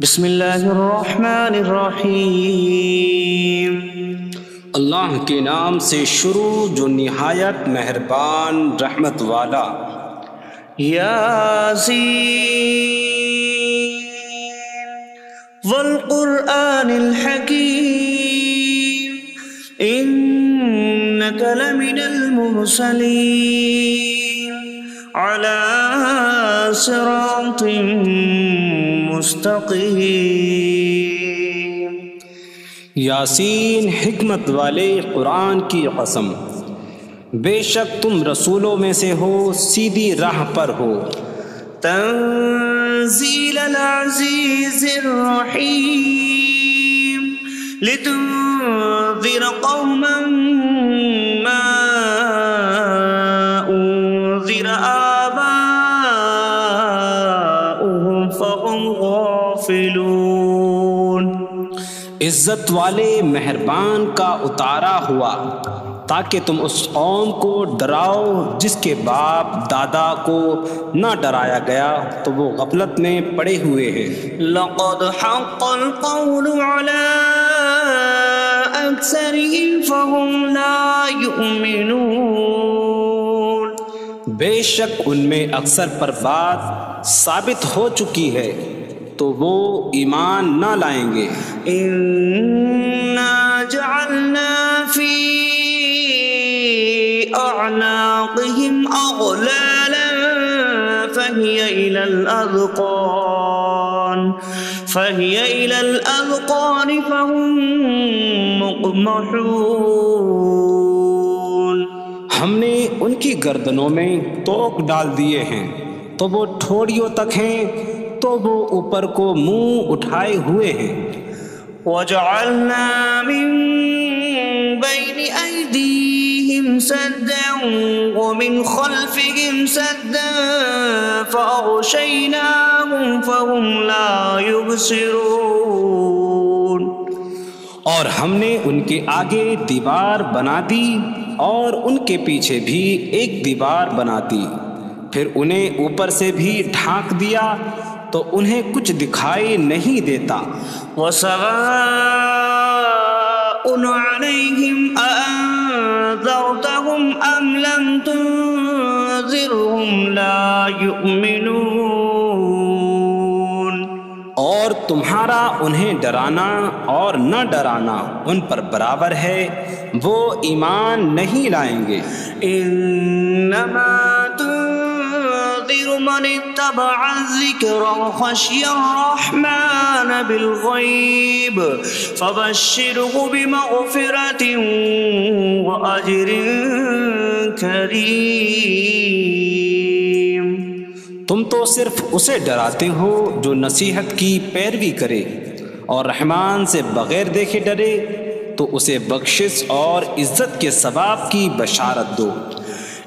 بسم اللہ الرحمن الرحیم۔ اللہ کے نام سے شروع جو نہایت مہربان رحمت والا۔ یاسین والقرآن الحکیم انک لمن المرسلین علی صراط مستقیم۔ یاسین حکمت والے قرآن کی قسم، بے شک تم رسولوں میں سے ہو، سیدھی راہ پر ہو۔ تنزیل العزیز الرحیم لتنذر قوما ما انذر آباؤهم فهم غافلون۔ عزت والے مہربان کا اتارا ہوا تاکہ تم اس قوم کو ڈراؤ جس کے باپ دادا کو نہ ڈرایا گیا تو وہ غفلت میں پڑے ہوئے ہیں۔ لقد حق القول على اکثرهم فهم لا يؤمنون۔ بے شک ان میں اکثر پر بات ثابت ہو چکی ہے تو وہ ایمان نہ لائیں گے۔ انا جعلنا فی اعناقهم اغلالا فهي الى الاذقان فهم مقمحون۔ ہم نے ان کی گردنوں میں توق ڈال دیے ہیں تو وہ ٹھوڑیوں تک ہیں تو وہ اوپر کو منہ اٹھائے ہوئے ہیں۔ وجعلنا من بين أيديهم سدا ومن خلفهم سدا فأغشيناهم فهم لا يبصرون۔ اور ہم نے ان کے آگے دیوار بنا دی اور ان کے پیچھے بھی ایک دیوار بنا دی، پھر انہیں اوپر سے بھی ڈھانک دیا تو انہیں کچھ دکھائی نہیں دیتا۔ وَسَوَاءٌ عَلَيْهِمْ أَأَنذَرْتَهُمْ أَمْ لَمْ تُنذِرْهُمْ لَا يُؤْمِنُونَ۔ اور تمہارا انہیں ڈرانا اور نہ ڈرانا ان پر برابر ہے، وہ ایمان نہیں لائیں گے۔ انما تنذر من اتبع الذکر وخشی الرحمن بالغیب فبشرہ بمغفرۃ واجر کریم۔ تم تو صرف اسے ڈراتے ہو جو نصیحت کی پیروی کرے اور رحمان سے بغیر دیکھے ڈرے تو اسے بخشش اور عزت کے ثواب کی بشارت دو۔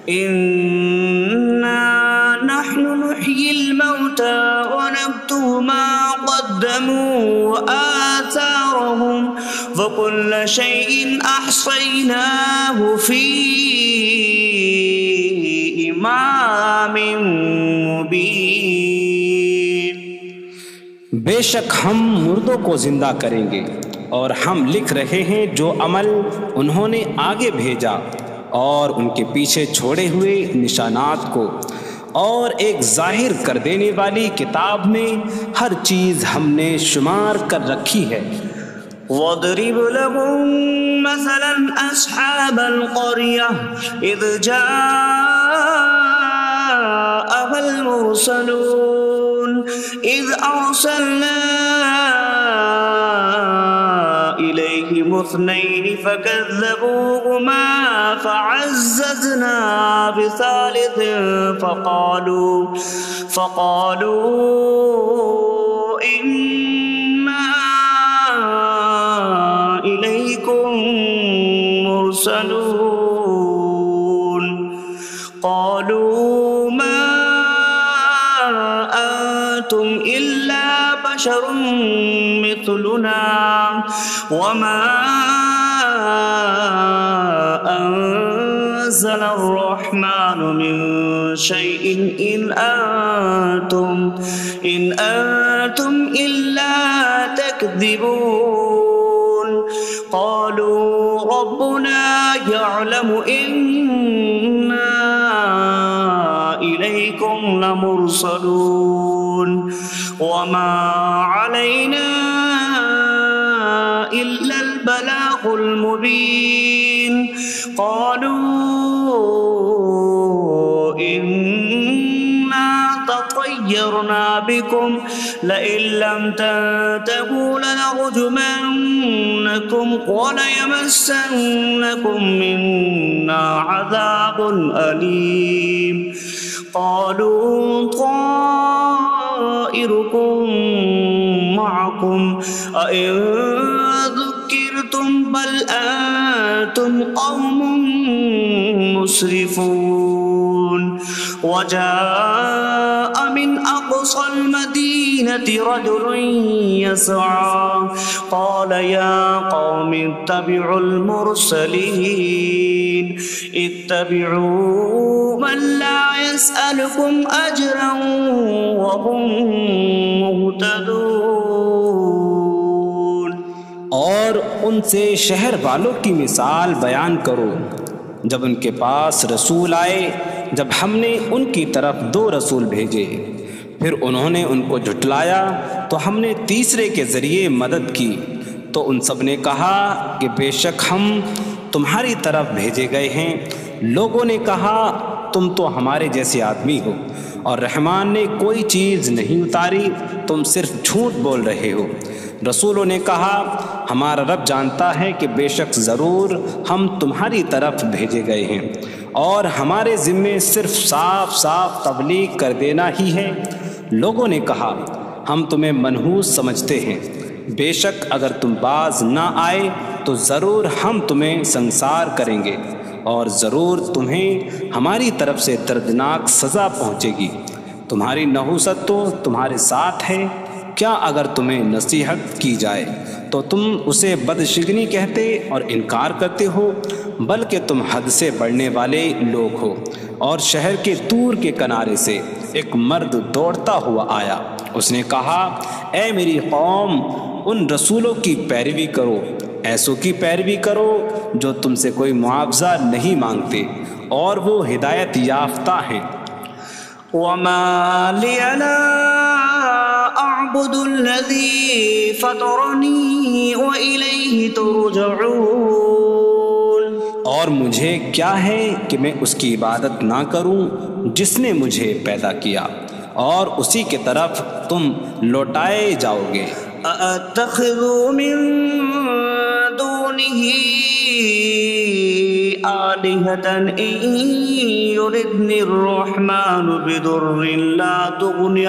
انا نحن نحيي الموتى ونكتب ما قدموا وآثارهم وكل شيء احصيناه في امام مبين۔ بے شک ہم مردوں کو زندہ کریں گے اور ہم لکھ رہے ہیں جو عمل انہوں نے آگے بھیجا اور ان کے پیچھے چھوڑے ہوئے نشانات کو، اور ایک ظاہر کر دینے والی کتاب میں ہر چیز ہم نے شمار کر رکھی ہے۔ وَاضْرِبْ لَهُم مَّثَلًا أَصْحَابَ الْقَرْيَةِ إِذْ جَاءَهَا الْمُرْسَلُونَ إِذْ أَرْسَلْنَا إِلَيْهِمُ اثْنَيْنِ فَكَذَّبُوهُمَا فَعَزَّزْنَا بِثَالِثٍ فَقَالُوا إِنَّا إِلَيْكُمْ مُرْسَلُونَ۔ قَالُوا مَا أَنتُمْ إِلَّا بَشَرٌ مِثْلُنَا وَمَا نزل الرحمن من شيء إن أنتم إلا تكذبون قالوا ربنا يعلم إنا إليكم لمرسلون وما علينا إلا البلاغ المبين قالوا إنا تطيرنا بكم لئن لم تنتهوا لنرجمنكم وليمسنكم منا عذاب أليم قالوا طائركم معكم أئن ذكرتم بل أنتم قوم مسرفون وجاء من أقصى المدينة رجل يسعى قال يا قوم اتبعوا المرسلين اتبعوا من لا يسألكم أجرا وهم مهتدون اور ان سے شہر والوں کی مثال بیان کرو جب ان کے پاس رسول آئے جب ہم نے ان کی طرف 2 رسول بھیجے پھر انہوں نے ان کو جھٹلایا تو ہم نے تیسرے کے ذریعے مدد کی تو ان سب نے کہا کہ بے شک ہم تمہاری طرف بھیجے گئے ہیں لوگوں نے کہا تم تو ہمارے جیسے آدمی ہو اور رحمان نے کوئی چیز نہیں اتاری تم صرف جھوٹ بول رہے ہو رسولوں نے کہا ہمارا رب جانتا ہے کہ بے شک ضرور ہم تمہاری طرف بھیجے گئے ہیں اور ہمارے ذمے صرف صاف صاف تبلیغ کر دینا ہی ہے لوگوں نے کہا ہم تمہیں منحوس سمجھتے ہیں بے شک اگر تم باز نہ آئے تو ضرور ہم تمہیں سنسار کریں گے اور ضرور تمہیں ہماری طرف سے دردناک سزا پہنچے گی تمہاری نحوست تو تمہارے ساتھ ہے کیا اگر تمہیں نصیحت کی جائے تو تم اسے بدشگنی کہتے اور انکار کرتے ہو بلکہ تم حد سے بڑھنے والے لوگ ہو اور شہر کے دور کے کنارے سے ایک مرد دوڑتا ہوا آیا اس نے کہا اے میری قوم ان رسولوں کی پیروی کرو ایسوں کی پیروی کرو جو تم سے کوئی معاوضہ نہیں مانگتے اور وہ ہدایت یافتہ ہیں وما لي لا أعبد الذي فطرني وإليه ترجعون اور مجھے کیا ہے کہ میں اس کی عبادت نہ کروں جس نے مجھے پیدا کیا اور اسی کی طرف تم لوٹائے جاؤ گے أأتخذ من دونه آلهة إن يردني الرحمن بضر لا تغن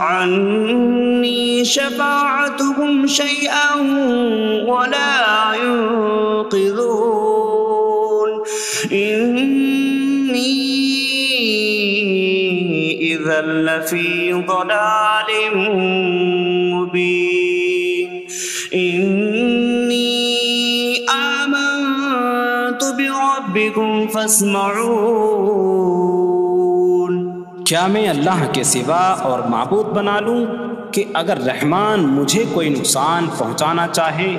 عني شفاعتهم شيئا ولا ينقذون إني إذا لفي ضلال مبين إني آمنت بربكم فاسمعون کیا میں اللہ کے سوا اور معبود بنا لوں کہ اگر رحمان مجھے کوئی نقصان پہنچانا چاہے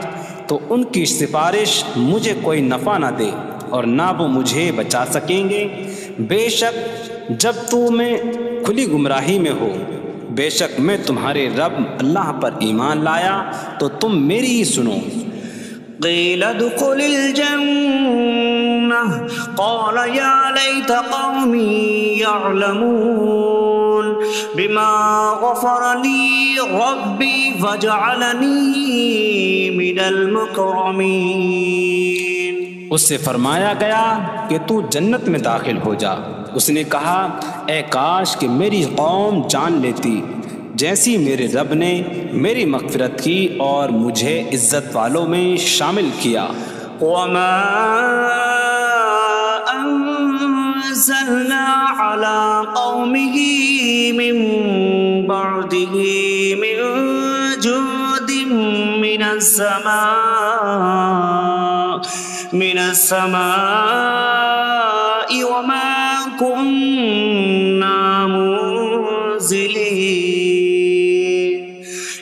تو ان کی سفارش مجھے کوئی نفع نہ دے اور نہ وہ مجھے بچا سکیں گے بے شک جب میں کھلی گمراہی میں ہو بے شک میں تمہارے رب اللہ پر ایمان لایا تو تم میری ہی سنو قيل ادخل الجنة قال يا ليت قومي يعلمون بما غفر لي ربي فجعلني من المكرمين اس سے فرمایا گیا کہ تو جنت میں داخل ہو جا اس نے کہا اے کاش کہ میری قوم جان لیتی جیسی میرے رب نے میری مغفرت کی اور مجھے عزت والوں میں شامل کیا وما أنزلنا على قومه من بعده من جود من السماء من السماء وما كنا منزلين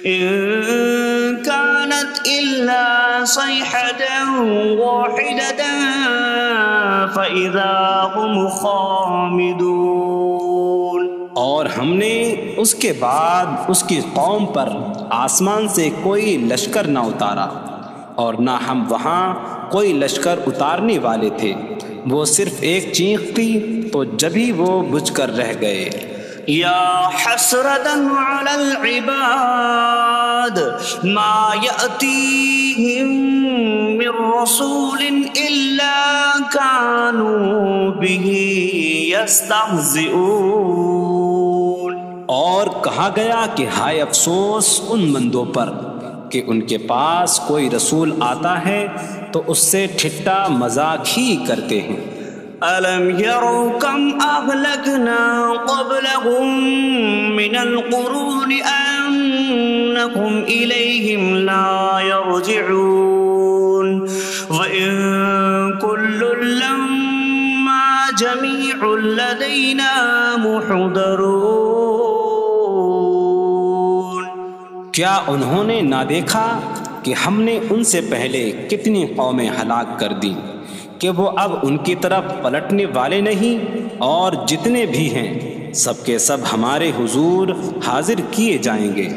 إن كانت إلا صيحة واحدة فإذا هم خامدون۔ اور ہم نے اس کے بعد اس کی قوم پر آسمان سے کوئی لشکر نہ اتارا، اور نہ ہم وہاں کوئی لشکر اتارنے والے تھے، وہ صرف ایک چیخ تھی تو جبھی وہ بجھ کر رہ گئے۔ یا حسرة على العباد ما يأتيهم من رسول إلا كانوا به يستهزئون۔ اور کہا گیا کہ ہائے افسوس ان بندوں پر کہ ان کے پاس کوئی رسول آتا ہے تو اس سے ٹھٹا مذاق ہی کرتے ہیں۔ أَلَمْ يَرَوْا كَمْ أَهْلَكْنَا قَبْلَهُمْ مِنَ الْقُرُونِ أَنَّكُمْ إِلَيْهِمْ لَا يَرْجِعُونَ وَإِن كُلٌّ لَمَّا جَمِيعٌ لَدَيْنَا مُحْضَرُونَ۔ کیا انہوں نے نہ دیکھا کہ ہم نے ان سے پہلے کتنی قومیں ہلاک کر دیں کہ وہ اب ان کی طرف پلٹنے والے نہیں، اور جتنے بھی ہیں سب کے سب ہمارے حضور حاضر کیے جائیں گے۔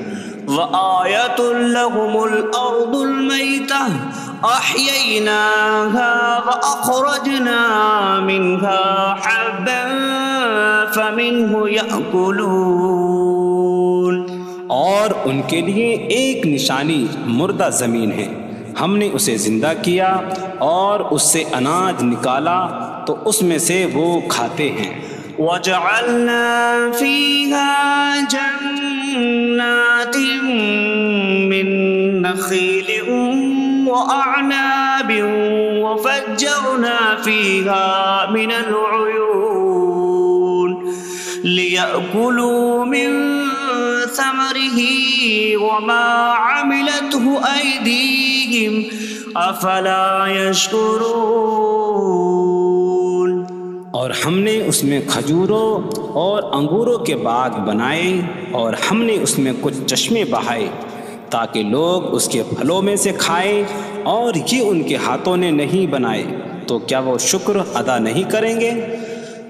وَآيَةٌ لَهُمُ الْأَرْضُ الْمَيْتَةُ أَحْيَيْنَاهَا وَأَخْرَجْنَا مِنْهَا حَبًّا فَمِنْهُ يَأْكُلُونَ۔ اور ان کے لیے ایک نشانی مردہ زمین ہے، ہم نے اسے زندہ کیا اور اس سے اناج نکالا تو اس میں سے وہ کھاتے ہیں۔ وَجَعَلْنَا فِيهَا جَنَّاتٍ مِّن نَخِيلٍ وَأَعْنَابٍ وَفَجَّرْنَا فِيهَا مِنَ الْعُيُونِ لِيَأْكُلُوا مِن ثَمَرِهِ وَمَا عَمِلَتْهُ أَيْدِيهِمْ أَفَلَا يَشْكُرُونَ۔ اور ہم نے اس میں کھجوروں اور انگوروں کے باغ بنائے، اور ہم نے اس میں کچھ چشمے بہائے تاکہ لوگ اس کے پھلوں میں سے کھائیں، اور یہ ان کے ہاتھوں نے نہیں بنائے، تو کیا وہ شکر ادا نہیں کریں گے؟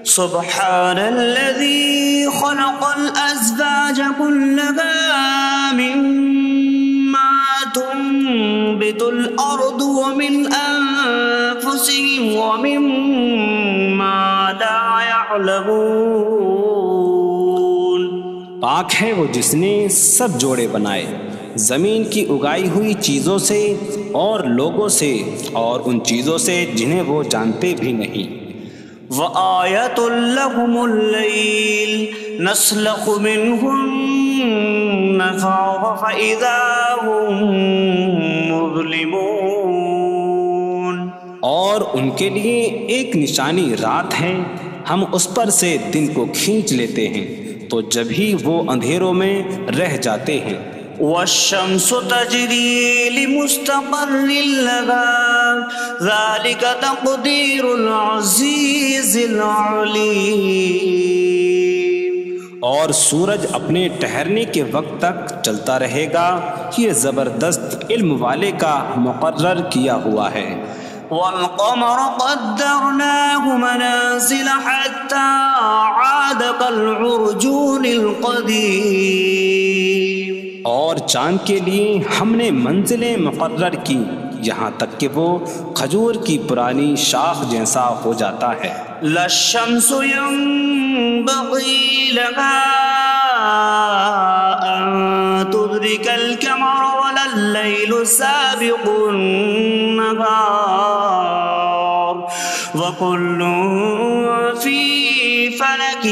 سبحان الذي خلق الأزواج كلها مما تنبت الأرض ومن أنفسهم ومما لا يعلمون۔ پاک ہے وہ جس نے سب جوڑے بنائے زمین کی اگائی ہوئی چیزوں سے اور لوگوں سے، اور ان چیزوں سے جنہیں وہ جانتے بھی نہیں۔ وَآيَةٌ لَهُمُ اللَّيْلُ نَسْلَخُ مِنْهُ النَّهَارَ فَإِذَا هُمْ مُظْلِمُونَ۔ اور ان کے لیے ایک نشانی رات ہے، ہم اس پر سے دن کو کھینچ لیتے ہیں تو جب ہی وہ اندھیروں میں رہ جاتے ہیں۔ وَالشَّمْسُ تَجْرِي لِمُسْتَقَرٍّ لَهَا ذَلِكَ تَقْدِيرُ الْعَزِيزِ الْعَلِيمِ۔ اور سورج اپنے ٹھہرنے کے وقت تک چلتا رہے گا، یہ زبردست علم والے کا مقرر کیا ہوا ہے۔ وَالْقَمَرَ قَدَّرْنَاهُ مَنَازِلَ حَتَّى عَادَ كَالْعُرْجُونِ الْقَدِيمِ۔ اور چاند کے لیے ہم نے منزلیں مقرر کی یہاں تک کہ وہ کھجور کی پرانی شاخ جیسا ہو جاتا ہے۔ لا الشمس ينبغي لها أن تدرك القمر ولا الليل سابق النهار وكل في فلك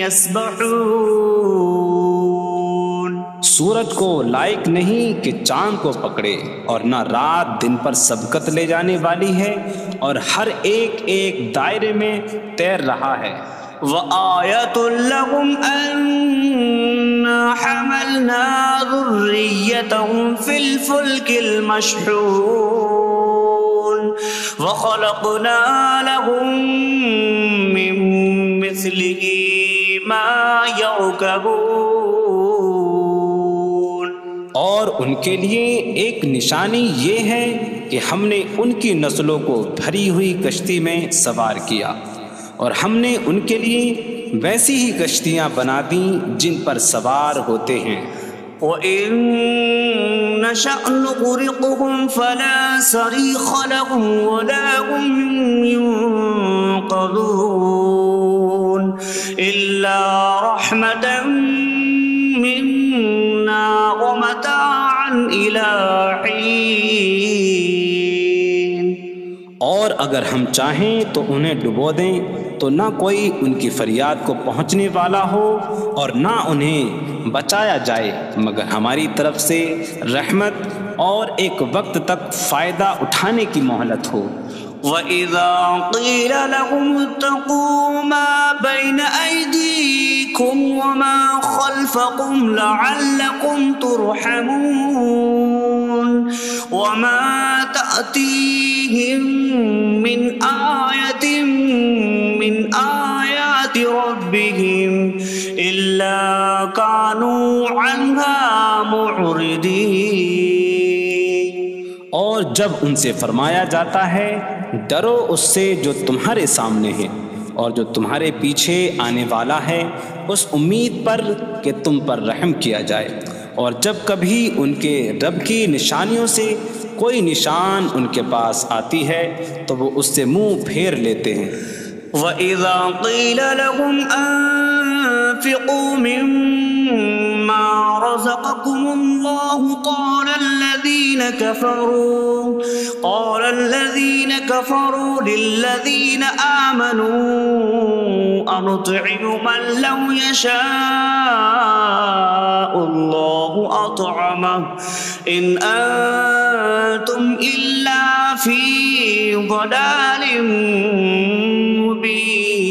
يسبحون۔ سورج کو لائق نہیں کہ چاند کو پکڑے، اور نہ رات دن پر سبقت لے جانے والی ہے، اور ہر ایک ایک دائرے میں تیر رہا ہے۔ وَآيَةٌ لَهُمْ أَنَّا حَمَلْنَا ذُرِّيَّتَهُمْ فِي الْفُلْكِ الْمَشْحُونِ وخلقنا لهم من مثله ما يركبون، اور ان کے لیے ایک نشانی یہ ہے کہ ہم نے ان کی نسلوں کو بھری ہوئی کشتی میں سوار کیا، اور ہم نے ان کے لیے ویسی ہی کشتیاں بنا دیں جن پر سوار ہوتے ہیں۔ وَإِن نَّشَأْ نُغْرِقْهُمْ فَلَا صَرِيخَ لَهُمْ وَلَا هُمْ يُنقَذُونَ إِلَّا رَحْمَةً مِّنَّا وَمَتَاعًا إِلَىٰ حِينٍ۔ اور اگر ہم چاہیں تو انہیں ڈبو دیں تو نہ کوئی ان کی فریاد کو پہنچنے والا ہو اور نہ انہیں بچایا جائے مگر ہماری طرف سے رحمت اور ایک وقت تک فائدہ اٹھانے کی مہلت ہو۔ وَإِذَا قِيلَ لَهُمُ اتَّقُوا مَا بَيْنَ أَيْدِيكُمْ وَمَا خَلْفَكُمْ لَعَلَّكُمْ تُرْحَمُونَ وَمَا تَأْتِيهِم مِّنْ آيَةٍ مِّنْ آيَاتِ رَبِّهِمْ إِلَّا كَانُوا عَنْهَا مُعْرِضِينَ۔ اور جب ان سے فرمایا جاتا ہے ڈرو اس سے جو تمہارے سامنے ہے اور جو تمہارے پیچھے آنے والا ہے، اس امید پر کہ تم پر رحم کیا جائے، اور جب کبھی ان کے رب کی نشانیوں سے کوئی نشان ان کے پاس آتی ہے تو وہ اس سے منہ پھیر لیتے ہیں۔ وَإِذَا قِيلَ لَهُمْ أَنفِقُوا مِمَّا رَزَقَكُمُ اللَّهُ قَالَ الَّذِينَ كَفَرُوا لِلَّذِينَ آمَنُوا أَنُطْعِمُ مَن لَّوْ يَشَاءُ اللَّهُ أَطْعَمَهُ إِنْ أَنتُمْ إِلَّا فِي ضَلَالٍ مبین۔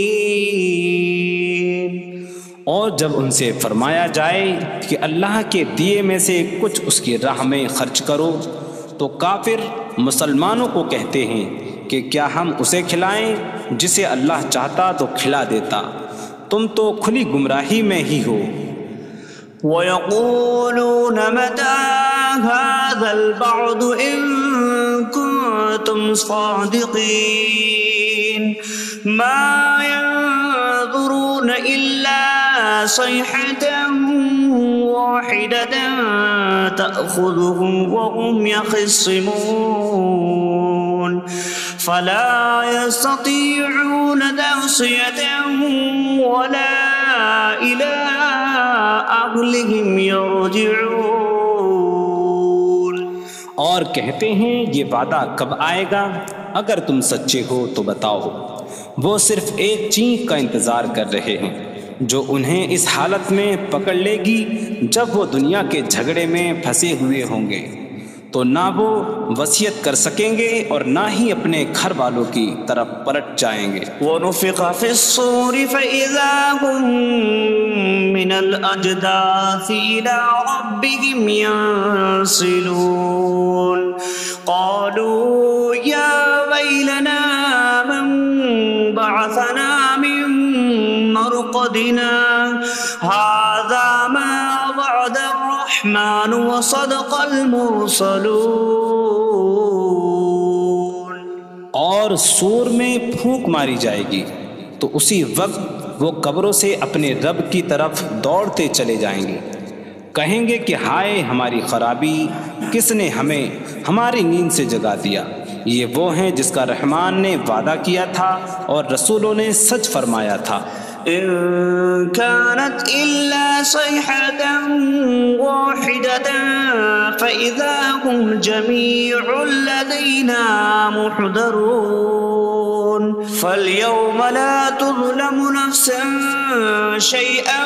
اور جب ان سے فرمایا جائے کہ اللہ کے دیے میں سے کچھ اس کی راہ میں خرچ کرو تو کافر مسلمانوں کو کہتے ہیں کہ کیا ہم اسے کھلائیں جسے اللہ چاہتا تو کھلا دیتا، تم تو کھلی گمراہی میں ہی ہو۔ وَيَقُولُونَ مَتَىٰ هَٰذَا الْوَعْدُ إِن كُنتُمْ صَادِقِينَ مَا يَنظُرُونَ إِلَّا صَيْحَةً وَاحِدَةً تَأْخُذُهُمْ وَهُمْ يَخِصِّمُونَ فَلَا يَسْتَطِيعُونَ تَوْصِيَةً وَلَا إِلَىٰ أَهْلِهِمْ يَرْجِعُونَ۔ اور کہتے ہیں یہ وعدہ کب آئے گا؟ اگر تم سچے ہو تو بتاؤ۔ وہ صرف ایک چینخ کا انتظار کر رہے ہیں جو انہیں اس حالت میں پکڑ لے گی جب وہ دنیا کے جھگڑے میں پھنسے ہوئے ہوں گے، تو نہ وہ وصیت کر سکیں گے اور نہ ہی اپنے گھر والوں کی طرف پلٹ جائیں گے۔ وَنُفِخَ فِي الصُّورِ فَإِذَا هُم مِّنَ الْأَجْدَاثِ إِلَىٰ رَبِّهِمْ يَنسِلُونَ قَالُوا يَا وَيْلَنَا مَن بَعَثَنَا مِن مَّرْقَدِنَا هَٰذَا مَا وَعَدَ الرَّحْمَٰنُ وَصَدَقَ الْمُرْسَلُونَ۔ اور سور میں پھونک ماری جائے گی تو اسی وقت وہ قبروں سے اپنے رب کی طرف دوڑتے چلے جائیں گے، کہیں گے کہ ہائے ہماری خرابی، کس نے ہمیں ہماری نیند سے جگا دیا۔ یہ وہ ہیں جس کا رحمان نے وعدہ کیا تھا اور رسولوں نے سچ فرمایا تھا۔ إن كانت إلا صيحة واحدة فإذا هم جميع لدينا محضرون فاليوم لا تظلم نفس شيئا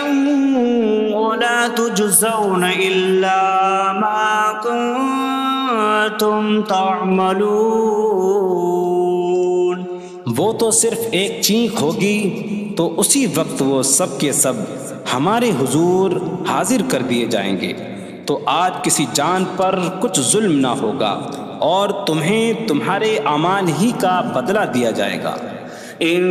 ولا تجزون إلا ما كنتم تعملون۔ وہ تو صرف ایک چینخ ہوگی تو اسی وقت وہ سب کے سب ہمارے حضور حاضر کر دیے جائیں گے، تو آج کسی جان پر کچھ ظلم نہ ہوگا اور تمہیں تمہارے اعمال ہی کا بدلہ دیا جائے گا۔ إن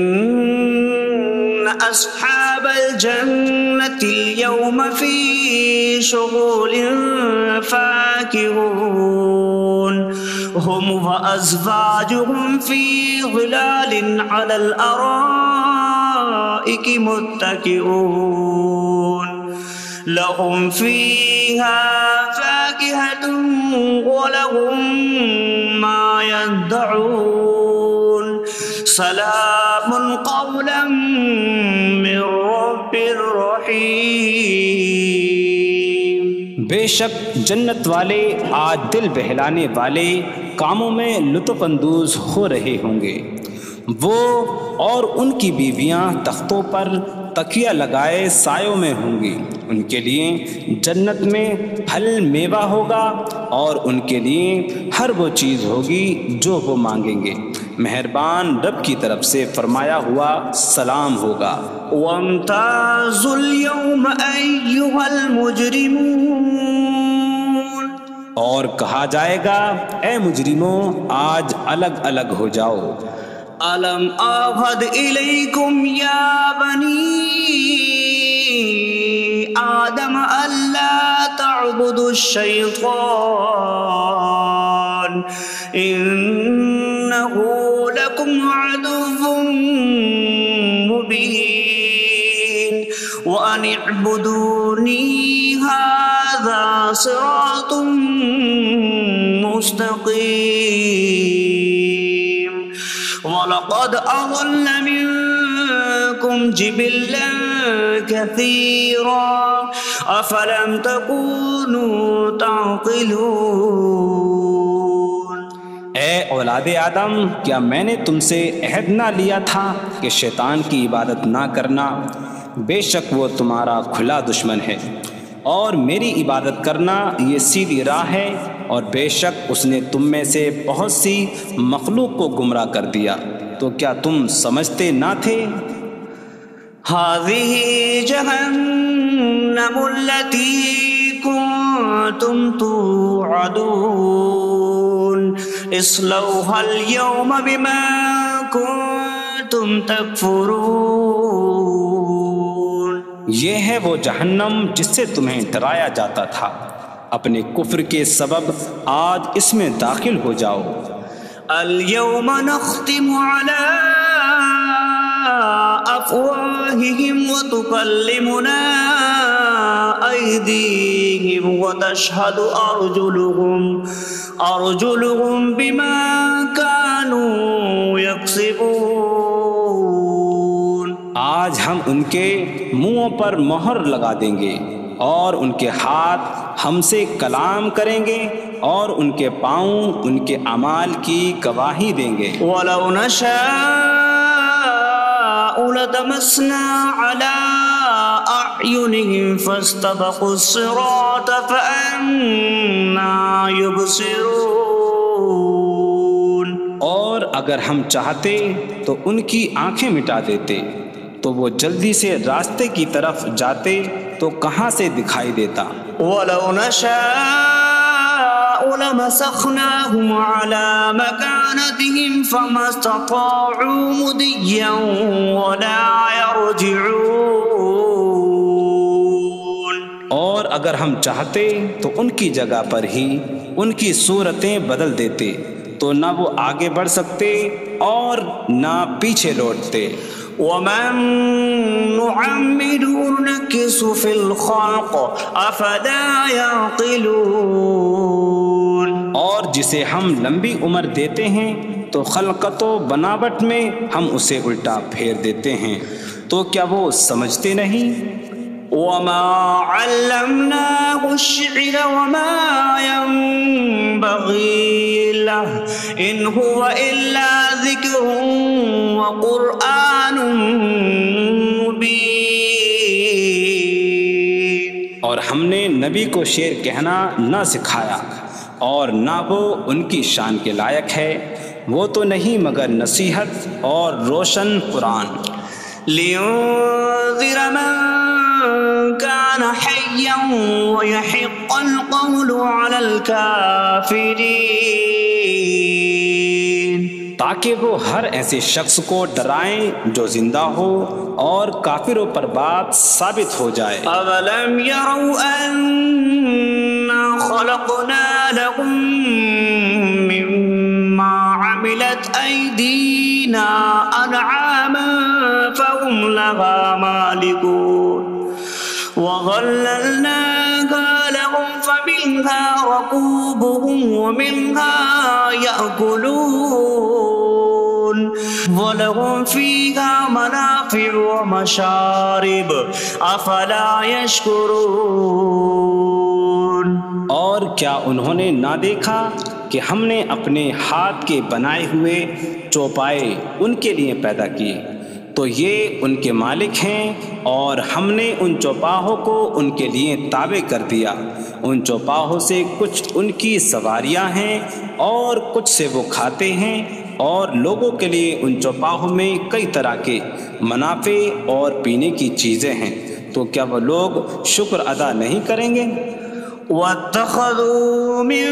أصحاب الجنة اليوم في شغل فاكهون هم وأزواجهم في ظلال على الأرائك متكئون لهم فيها فاكهة ولهم ما يدعون سلام قولا من رب الرحیم۔ بے شک جنت والے آج دل بہلانے والے کاموں میں لطف اندوز ہو رہے ہوں گے۔ وہ اور ان کی بیویاں تختوں پر تکیہ لگائے سایوں میں ہوں گی۔ ان کے لیے جنت میں پھل میوہ ہوگا اور ان کے لیے ہر وہ چیز ہوگی جو وہ مانگیں گے۔ مہربان رب کی طرف سے فرمایا ہوا سلام ہوگا۔ وامتازوا اليوم أيها المجرمون، اور کہا جائے گا اے مجرموں آج الگ الگ ہو جاؤ۔ ألم أعهد إليكم يا بني آدم ألا تعبدوا الشيطان إنه لكم عدو مبين وأن اعبدوني هذا صراط مستقيم وَلَقَدْ أَضَلَّ مِنكُمْ جِبِلًّا كَثِيرًا أَفَلَمْ تَكُونُوا تَعْقِلُونَ۔ اے اولاد آدم، کیا میں نے تم سے عہد نہ لیا تھا کہ شیطان کی عبادت نہ کرنا؟ بے شک وہ تمہارا کھلا دشمن ہے، اور میری عبادت کرنا یہ سیدھی راہ ہے، اور بے شک اس نے تم میں سے بہت سی مخلوق کو گمراہ کر دیا، تو کیا تم سمجھتے نہ تھے؟ هذه جهنم التي كنتم توعدون اصلوها اليوم بما كنتم تكفرون۔ یہ ہے وہ جہنم جس سے تمہیں ڈرایا جاتا تھا، اپنے کفر کے سبب آج اس میں داخل ہو جاؤ۔ اليوم نختم على أفواههم وتكلمنا أيديهم وتشهد أرجلهم بما كانوا يكسبون۔ آج ہم ان کے منہوں پر مہر لگا دیں گے، اور ان کے ہاتھ ہم سے کلام کریں گے، اور ان کے پاؤں ان کے اعمال کی گواہی دیں گے۔ وَلَوْ نَشَاءُ لَطَمَسْنَا عَلَىٰ أَعْيُنِهِمْ فَاسْتَبَقُوا الصِّرَاطَ فَأَنَّىٰ يُبْصِرُونَ۔ اور اگر ہم چاہتے تو ان کی آنکھیں مٹا دیتے، تو وہ جلدی سے راستے کی طرف جاتے تو کہاں سے دکھائی دیتا۔ وَلَوْ نَشَاءُ لَمَسَخْنَاهُمْ عَلَىٰ مَكَانَتِهِمْ فَمَا اسْتَطَاعُوا مُضِيًّا وَلَا يَرْجِعُونَ۔ اور اگر ہم چاہتے تو ان کی جگہ پر ہی ان کی صورتیں بدل دیتے، تو نہ وہ آگے بڑھ سکتے اور نہ پیچھے لوٹتے۔ وَمَن نُّعَمِّرْهُ نُنَكِّسْهُ فِي الْخَلْقِ أَفَلَا يَعْقِلُونَ۔ اور جسے ہم لمبی عمر دیتے ہیں تو خلقت و بناوٹ میں ہم اسے الٹا پھیر دیتے ہیں، تو کیا وہ سمجھتے نہیں؟ وَمَا عَلَّمْنَاهُ الشِّعْرَ وَمَا يَنبَغِي لَهُ إِنْ هُوَ إِلَّا ذِكْرٌ وَقُرْآنٌ مُبِينٌ۔ اور ہم نے نبی کو شعر کہنا نہ سکھایا، اور نہ وہ ان کی شان کے لائق ہے، وہ تو نہیں مگر نصیحت اور روشن قرآن۔ لِيُنذِرَ مَن كَانَ حَيًّا حيا ويحق القول على الكافرين، تاکہ وہ ہر ایسے شخص کو ڈرائیں جو زندہ ہو اور کافروں پر بات ثابت ہو جائے۔ أَوَلَمْ يَرَوْا أَنَّا خَلَقْنَا لَهُم مِّمَّا عَمِلَتْ أَيْدِينَا أَنْعَامًا فَهُمْ لَهَا مَالِكُونَ وَظَلَّلْنَاهَا لَهُمْ فَمِنْهَا رَكُوبُهُمْ وَمِنْهَا يَأْكُلُونَ وَلَهُمْ فِيهَا مَنَافِعُ وَمَشَارِبُ أَفَلَا يَشْكُرُونَ۔ اور کیا انہوں نے نہ دیکھا کہ ہم نے اپنے ہاتھ کے بنائے ہوئے چوپائے ان کے لیے پیدا کیے، تو یہ ان کے مالک ہیں، اور ہم نے ان چوپاہوں کو ان کے لیے تابع کر دیا۔ ان چوپاہوں سے کچھ ان کی سواریاں ہیں اور کچھ سے وہ کھاتے ہیں، اور لوگوں کے لیے ان چوپاہوں میں کئی طرح کے منافع اور پینے کی چیزیں ہیں، تو کیا وہ لوگ شکر ادا نہیں کریں گے؟ وَاتَّخَذُوا مِن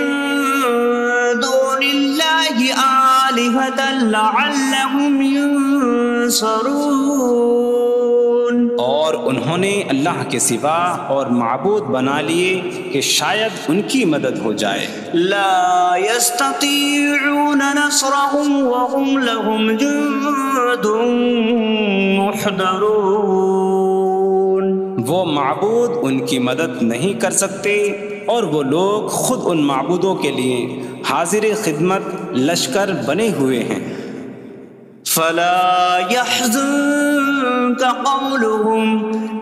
دُونِ اللَّهِ آلِهَةً لَعَلَّهُمْ يُنصَرُونَ، اور انہوں نے اللہ کے سوا اور معبود بنا لیے کہ شاید ان کی مدد ہو جائے۔ لَا يَسْتَطِيعُونَ نَصْرَهُمْ وَهُمْ لَهُمْ جُندٌ مُحْضَرُونَ، وہ معبود ان کی مدد نہیں کر سکتے، اور وہ لوگ خود ان معبودوں کے لیے حاضر خدمت لشکر بنے ہوئے ہیں۔ فَلَا يَحْزُنكَ قَوْلُهُمْ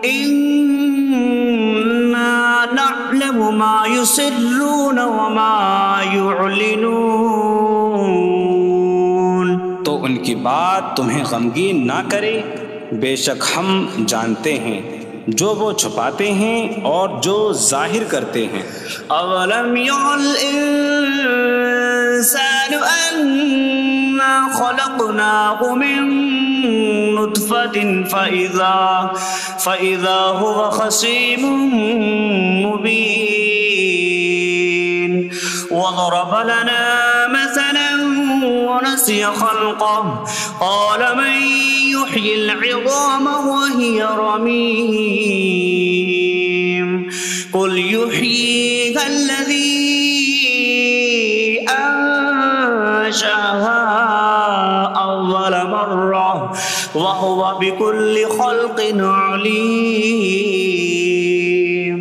إِنَّا نَعْلَمُ مَا يُسِرُّونَ وَمَا يُعْلِنُونَ، تو ان کی بات تمہیں غمگین نہ کرے، بے شک ہم جانتے ہیں جو وہ چھپاتے ہیں اور جو ظاہر کرتے ہیں۔ أَوَلَمْ يَرَ الْإِنسَانُ أَنَّا خَلَقْنَاهُ مِن نُّطْفَةٍ فَإِذَا هُوَ خَصِيمٌ مُّبِينٌ وَضَرَبَ لَنَا مَثَلًا ونسي خلقه قال من يحيي العظام وهي رميم قل يحييها الذي أنشأها أول مرة وهو بكل خلق عليم۔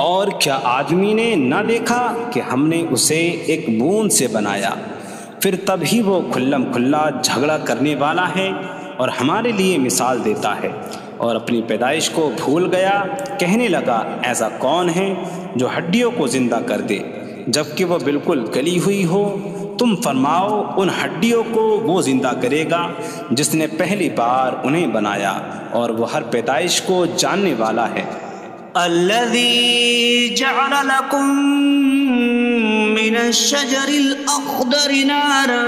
اور کیا آدمی نے نہ دیکھا کہ ہم نے اسے ایک بوند سے بنایا، پھر تب ہی وہ کھلم کھلا جھگڑا کرنے والا ہے اور ہمارے لیے مثال دیتا ہے۔ اور اپنی پیدائش کو بھول گیا، کہنے لگا ایسا کون ہے جو ہڈیوں کو زندہ کر دے جبکہ وہ بالکل گلی ہوئی ہو؟ تم فرماؤ ان ہڈیوں کو وہ زندہ کرے گا جس نے پہلی بار انہیں بنایا، اور وہ ہر پیدائش کو جاننے والا ہے۔ الذي جعل لكم من الشجر الأخضر نارا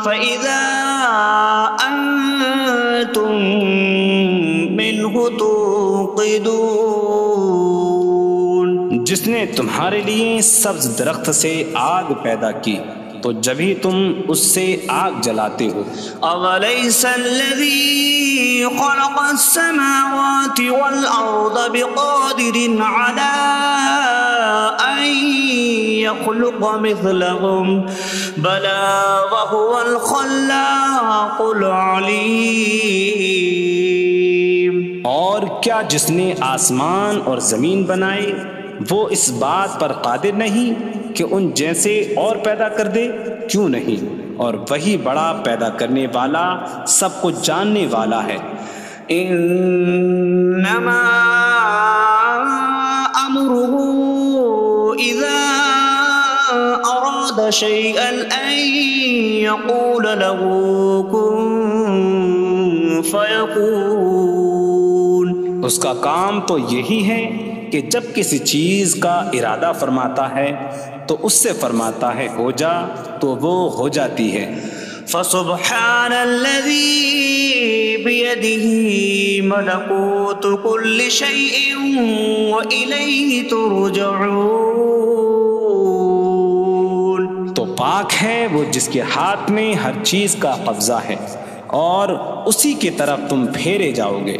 فإذا أنتم منه توقدون، جس نے تمہارے لیے سبز درخت سے آگ پیدا کی تو جبھی تم اس سے آگ جلاتے ہو۔ أَوَلَيْسَ الَّذِي خَلَقَ السَّمَاوَاتِ وَالْأَرْضَ بِقَادِرٍ عَلَىٰ أَن يَخْلُقَ مِثْلَهُمْ بَلَىٰ وَهُوَ الْخَلَّاقُ الْعَلِيمُ۔ اور کیا جس نے آسمان اور زمین بنائے وہ اس بات پر قادر نہیں کہ ان جیسے اور پیدا کر دے؟ کیوں نہیں، اور وہی بڑا پیدا کرنے والا سب کچھ جاننے والا ہے۔ انما امره اذا اراد شيئا ان يقول له كن فيكون، اس کا کام تو یہی ہے کہ جب کسی چیز کا ارادہ فرماتا ہے تو اس سے فرماتا ہے ہو جا، تو وہ ہو جاتی ہے۔ فسبحان الذي بيده ملكوت كل شيء وإليه ترجعون۔ تو پاک ہے وہ جس کے ہاتھ میں ہر چیز کا قبضہ ہے اور اسی کی طرف تم پھیرے جاؤ گے۔